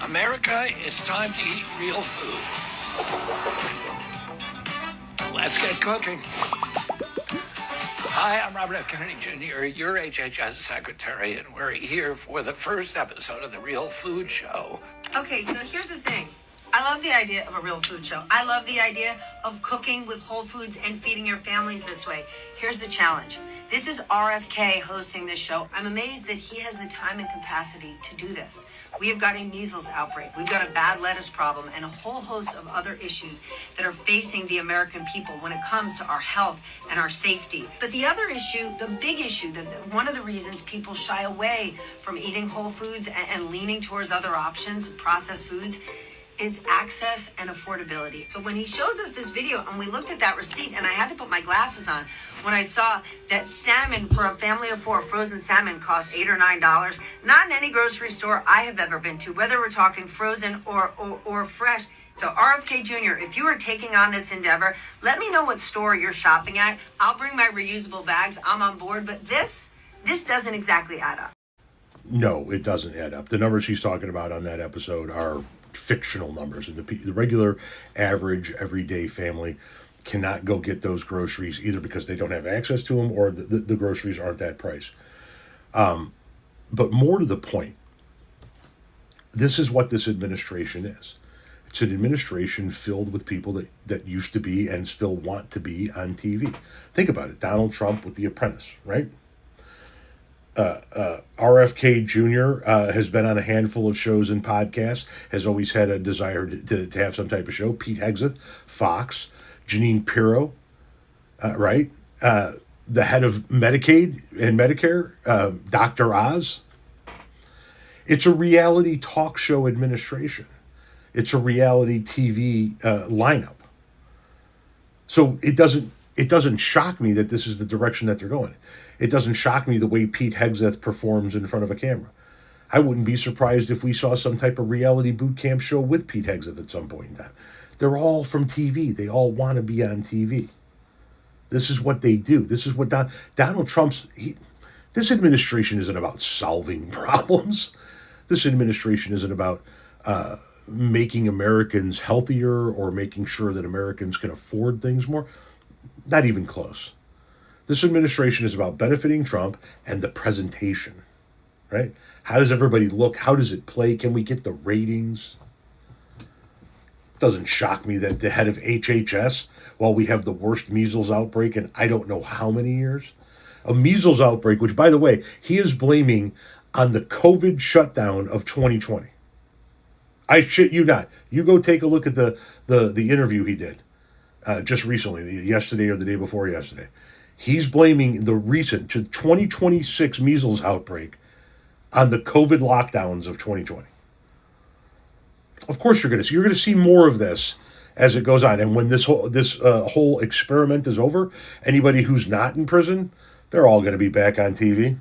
America, it's time to eat real food. Let's get cooking. Hi, I'm Robert F. Kennedy Jr., your HHS secretary, and we're here for the first episode of the Real Food Show. Okay, so here's the thing. I love the idea of a real food show. I love the idea of cooking with whole foods and feeding your families this way. Here's the challenge. This is RFK hosting this show. I'm amazed that he has the time and capacity to do this. We have got a measles outbreak. We've got a bad lettuce problem and a whole host of other issues that are facing the American people when it comes to our health and our safety. But the other issue, the big issue, one of the reasons people shy away from eating whole foods and leaning towards other options, processed foods, is access and affordability. So when he shows us this video and we looked at that receipt, and I had to put my glasses on when I saw that salmon for a family of four, frozen salmon costs $8 or $9, not in any grocery store I have ever been to, whether we're talking frozen or fresh. So RFK Jr., if you are taking on this endeavor, let me know what store you're shopping at. I'll bring my reusable bags. I'm on board, but this doesn't exactly add up. No, it doesn't add up. The numbers she's talking about on that episode are fictional numbers, and the regular average everyday family cannot go get those groceries either because they don't have access to them or the groceries aren't that price. But more to the point, this is what this administration is. It's an administration filled with people that used to be and still want to be on TV. Think about it. Donald Trump with The Apprentice, right? RFK Jr. Has been on a handful of shows and podcasts, has always had a desire to have some type of show. Pete Hegseth, Fox, Jeanine Pirro, right? The head of Medicaid and Medicare, Dr. Oz. It's a reality talk show administration. It's a reality TV lineup. So it doesn't shock me that this is the direction that they're going. It doesn't shock me the way Pete Hegseth performs in front of a camera. I wouldn't be surprised if we saw some type of reality boot camp show with Pete Hegseth at some point in time. They're all from TV. They all want to be on TV. This is what they do. This is what Donald Trump's... This administration isn't about solving problems. This administration isn't about making Americans healthier or making sure that Americans can afford things more. Not even close. This administration is about benefiting Trump and the presentation, right? How does everybody look? How does it play? Can we get the ratings? It doesn't shock me that the head of HHS, while we have the worst measles outbreak in I don't know how many years, a measles outbreak, which, by the way, he is blaming on the COVID shutdown of 2020. I shit you not. You go take a look at the interview he did just recently, yesterday or the day before yesterday. He's blaming the recent 2026 measles outbreak on the COVID lockdowns of 2020. Of course, you're going to see more of this as it goes on. And when this whole experiment is over, anybody who's not in prison, they're all going to be back on TV.